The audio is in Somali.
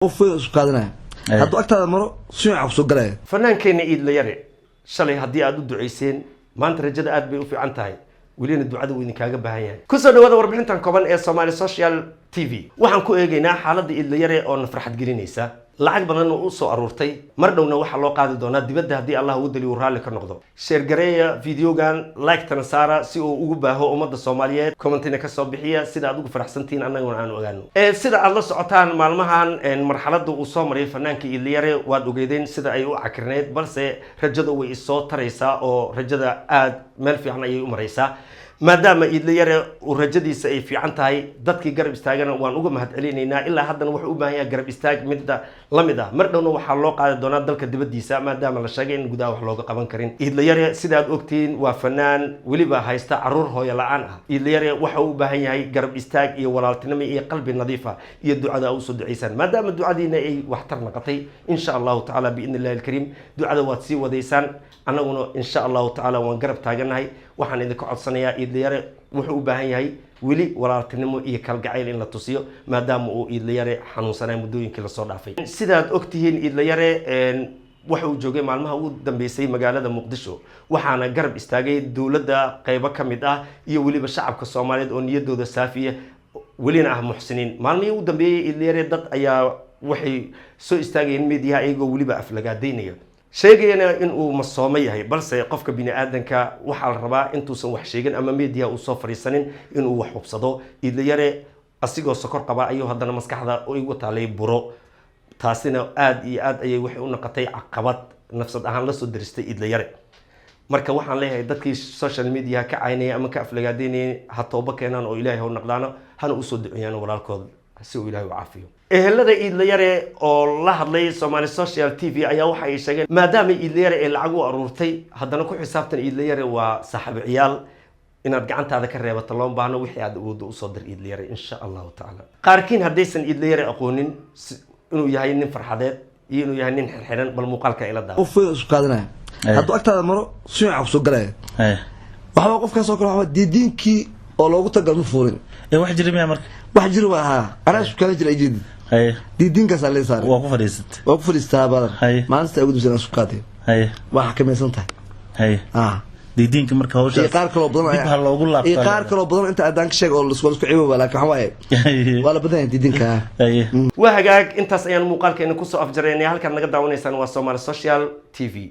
وفي سكادنا هذا أكتر مرة شو عقصو قلاه فنان كين إيد ليري شلي هدي أدو دعيسين ما أنت رجال أد بيوفي عنتهاي ولين الدعاء وين كاجا بهايان كسر دوّا وربحنا كمان إيه سومالي سوشيال تي في waxaan ku eegaynaa xaaladda Iid Layare oo farxad gelinaysa lacag badan oo soo aruurtay mar dhowna waxa loo qaadi doonaa dibadda hadii Allah uu daliyo raali ka noqdo share gareeya videogan like tan saara si uu ugu baaho ummadda Soomaaliyeed commentina ka soo bixiya sida aad ugu faraxsantiin annaguna aan ogaano sida aad la socotaan maalmahan marxaladda uu soo maray fanaanka Iid Layare waad ogeedeen sida ay u cakirneed balse rajada way soo taraysaa oo rajada aad meel fiican ay u maraysaa maadaama Iid Layare uu rajadiisa ay fiican tahay dadkii garab istaagana waan uga mahadcelinaynaa ilaa haddana wuxuu u baahan yahay garab istaag midda lamid ah mar dhowna waxa loo qaadi doonaa dalka dibadiisa maadaama la sheegay in gudaha wax looga qaban karin Iid Layare sida aad ogtiin waa fanaan waliba haysta caruur hooyo la'aan ah Iid Layare waxa uu u baahan yahay garab istaag iyo walaaltinimo iyo qalbi nadiif ah iyo ducada uu soo duceysan maadaama ducadiina ay waxtar noqotay insha Allah ta'ala bi idnillahi al-karim ducada waad sii wadaysaan annaguna insha Allah ta'ala waan garab taaganahay waxaan idin ka codsanayaa Iid Layare wuxuu u baahan yahay wili walaaltinimo iyo kalgacayl in la tusiyo maadaama uu Iid Layare xanuunsanay muddooyinkii la soo dhaafay sidaad ogtihiin Iid Layare waxa uu joogay maalmaha ugu dambeysay magaalada Muqdisho waxaana garab istaagay dawladda qaybo ka mid ah iyo waliba shacabka Soomaaliyeed oo niyadooda saafiya walina ah muxsiniin maalmihii ugu dambeeyay Iid Layare dad ayaa waxay soo istaageen media ayagoo waliba aflagaadeynaya sheegayna in uu masoomay yahay balse qofka bini aadanka waxa la rabaa intuusan wax sheegin ama media uu soo fariisanin inuu wax hubsado Iid Layare asigoo sokor qaba ayuu haddana maskaxda ay ugu taalay buro taasina aad iyo aad ayay waxay u noqotay caqabad nafsad ahaan la soo diristay Iid Layare marka waxaan leeyahay dadkii social media ka caynay ama ka aflagaadeynay ha tooba keenan oo Ilaahay u naqdaano hana u soo duceeyaan walaalkood si uu Ilaahay u caafiyo ehelada Iid Layare oo la hadlay Somali Social TV ayaa waxa ay sheegeen maadaama Iid Layare ay lacag u aruurtay haddana ku xisaabtan Iid Layare waa saaxiib ciyaal inaad gacantaada ka reebato loo baahno wixii aad awood u soo dir Iid Layare insha Allah ta'ala qaarkiin haddaysan Iid Layare aqoonin inuu yahay nin farxadeed iyo inuu yahay nin xirxiran bal muuqaalka ila daawo وفي سكادنا هذا أكتر مرة شو عقصو قلاه وحنا وقف كاسو كل واحد دينكي أو لو قلت قلنا فورين واحد جري ميا مرك واحد جروا ها أنا شو كان جري جديد دين كسر لي صار وقف فريست وقف الاستهبال ما نستعود بسنا سكاتي واحد كم يسنته دين كمرك هوش إيقار كلو بدن إيقار كلو بدن أنت أدانك شيء أو السؤال كعيبه ولكن حواي ولا بدن دين كه وهجاك أنت سأيان مقال كأنه كوسو أفجريني هل كان نقدر ونسان وسومال سوشيال تي في